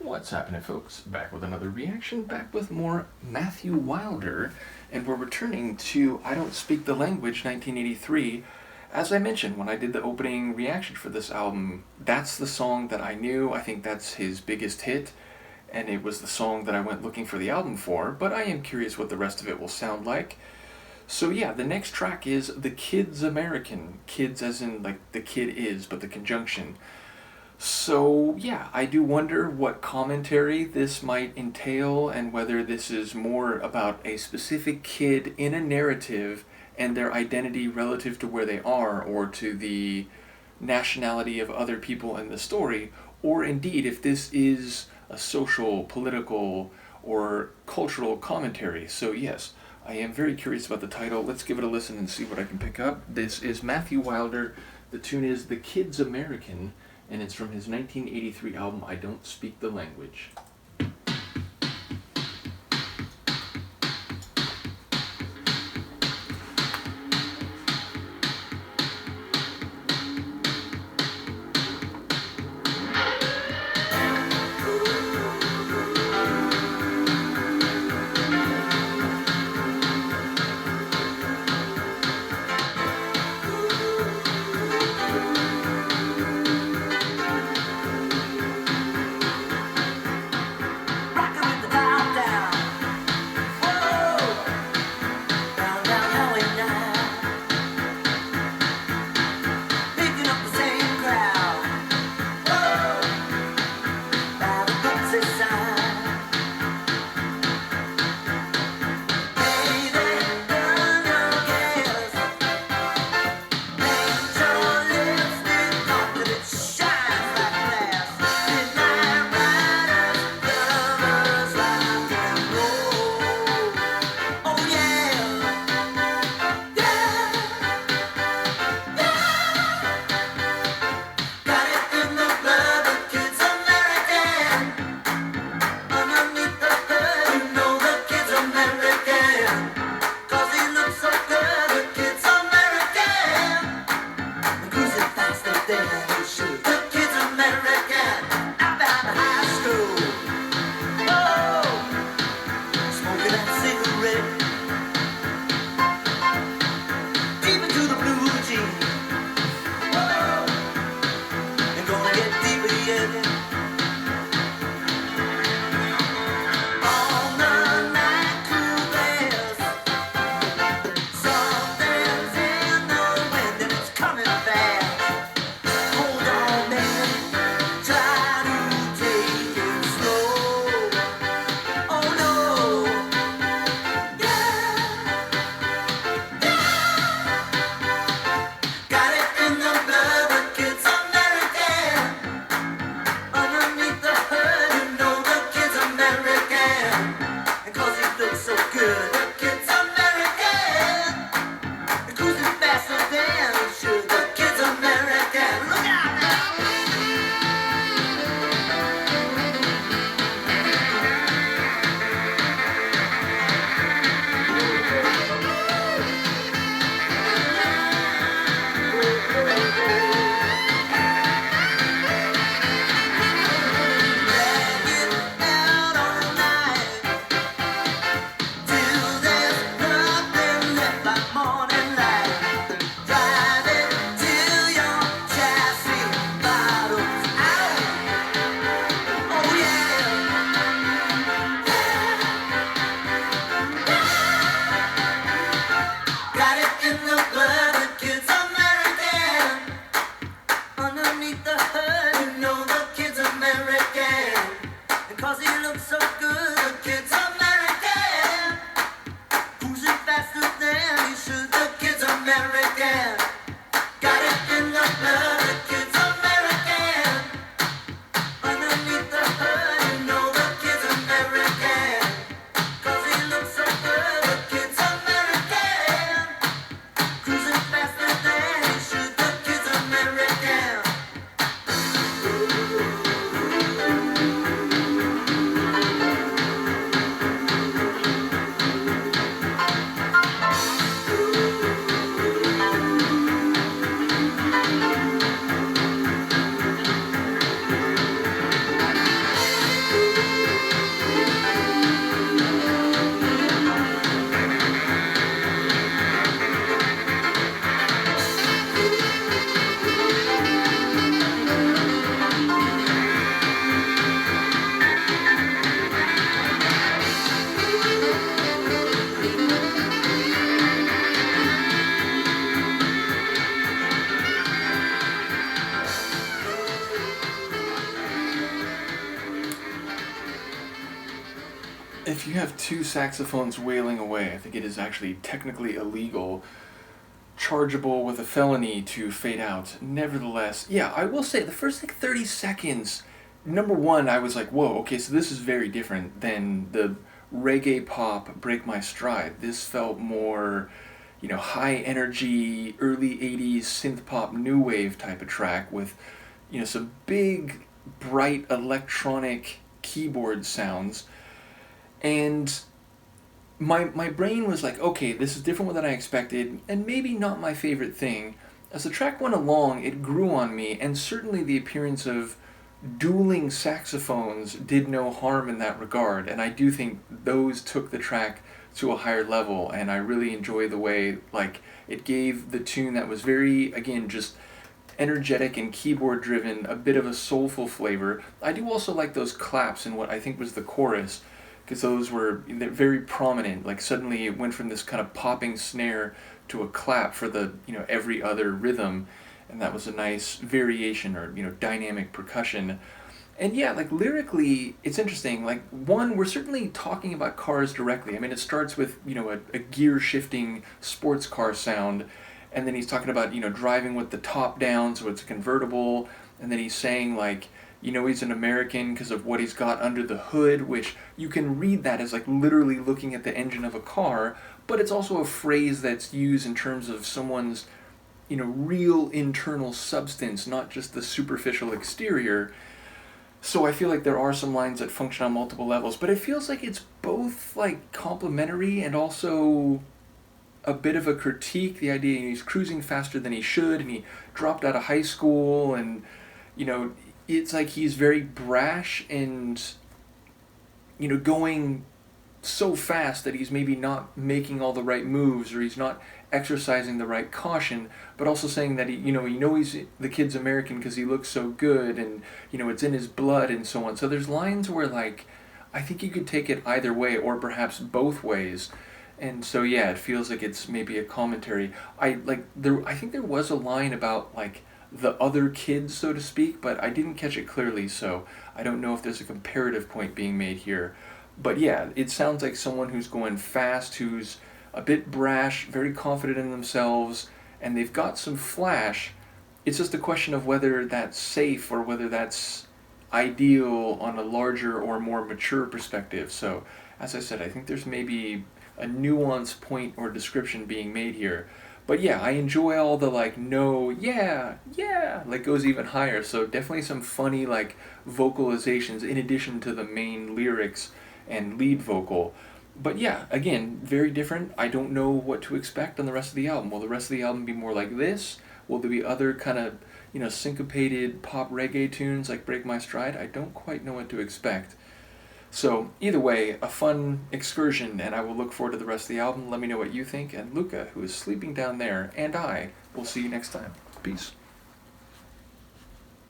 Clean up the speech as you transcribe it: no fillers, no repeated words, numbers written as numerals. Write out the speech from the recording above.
What's happening, folks? Back with another reaction, back with more Matthew Wilder, and we're returning to I Don't Speak the Language 1983. As I mentioned when I did the opening reaction for this album, that's the song that I knew. I think that's his biggest hit, and it was the song that I went looking for the album for, but I am curious what the rest of it will sound like. So yeah, the next track is The Kid's American. Kids as in like the kid is, but the conjunction. So yeah, I do wonder what commentary this might entail and whether this is more about a specific kid in a narrative and their identity relative to where they are or to the nationality of other people in the story, or indeed if this is a social, political, or cultural commentary. So yes, I am very curious about the title. Let's give it a listen and see what I can pick up. This is Matthew Wilder. The tune is The Kid's American, and it's from his 1983 album, I Don't Speak the Language. If you have two saxophones wailing away, I think it is actually technically illegal, chargeable with a felony to fade out. Nevertheless, yeah, I will say the first like 30 seconds, number one, I was like, whoa, okay, so this is very different than the reggae pop Break My Stride. This felt more, high energy, early 80s synth pop new wave type of track with, some big, bright electronic keyboard sounds. And my brain was like, okay, this is different than I expected, and maybe not my favorite thing. As the track went along, it grew on me, and certainly the appearance of dueling saxophones did no harm in that regard, and I do think those took the track to a higher level, and I really enjoy the way, like, it gave the tune that was very, again, just energetic and keyboard driven, a bit of a soulful flavor. I do also like those claps in what I think was the chorus, because those were very prominent. Like suddenly it went from this kind of popping snare to a clap for the every other rhythm, and that was a nice variation or dynamic percussion. And yeah, like lyrically, it's interesting. Like one, we're certainly talking about cars directly. I mean, it starts with a gear shifting sports car sound, and then he's talking about driving with the top down, so it's a convertible, and then he's saying like he's an American because of what he's got under the hood, which you can read that as like literally looking at the engine of a car, but it's also a phrase that's used in terms of someone's, real internal substance, not just the superficial exterior. So I feel like there are some lines that function on multiple levels, but it feels like it's both like complimentary and also a bit of a critique. The idea he's cruising faster than he should, and he dropped out of high school, and it's like he's very brash and going so fast that he's maybe not making all the right moves, or he's not exercising the right caution, but also saying that he knows the kid's American because he looks so good, and it's in his blood and so on. So there's lines where like I think you could take it either way or perhaps both ways. And so yeah, it feels like it's maybe a commentary. I think there was a line about like the other kids, so to speak, but I didn't catch it clearly, so I don't know if there's a comparative point being made here. But yeah, it sounds like someone who's going fast, who's a bit brash, very confident in themselves, and they've got some flash. It's just a question of whether that's safe or whether that's ideal on a larger or more mature perspective. So, as I said, I think there's maybe a nuance point or description being made here. But yeah, I enjoy all the like no, yeah, yeah, like goes even higher. So definitely some funny like vocalizations in addition to the main lyrics and lead vocal. But yeah, again, very different. I don't know what to expect on the rest of the album. Will the rest of the album be more like this? Will there be other kind of, syncopated pop reggae tunes like Break My Stride? I don't quite know what to expect. So, either way, a fun excursion, and I will look forward to the rest of the album. Let me know what you think, and Luca, who is sleeping down there, and I will see you next time. Peace.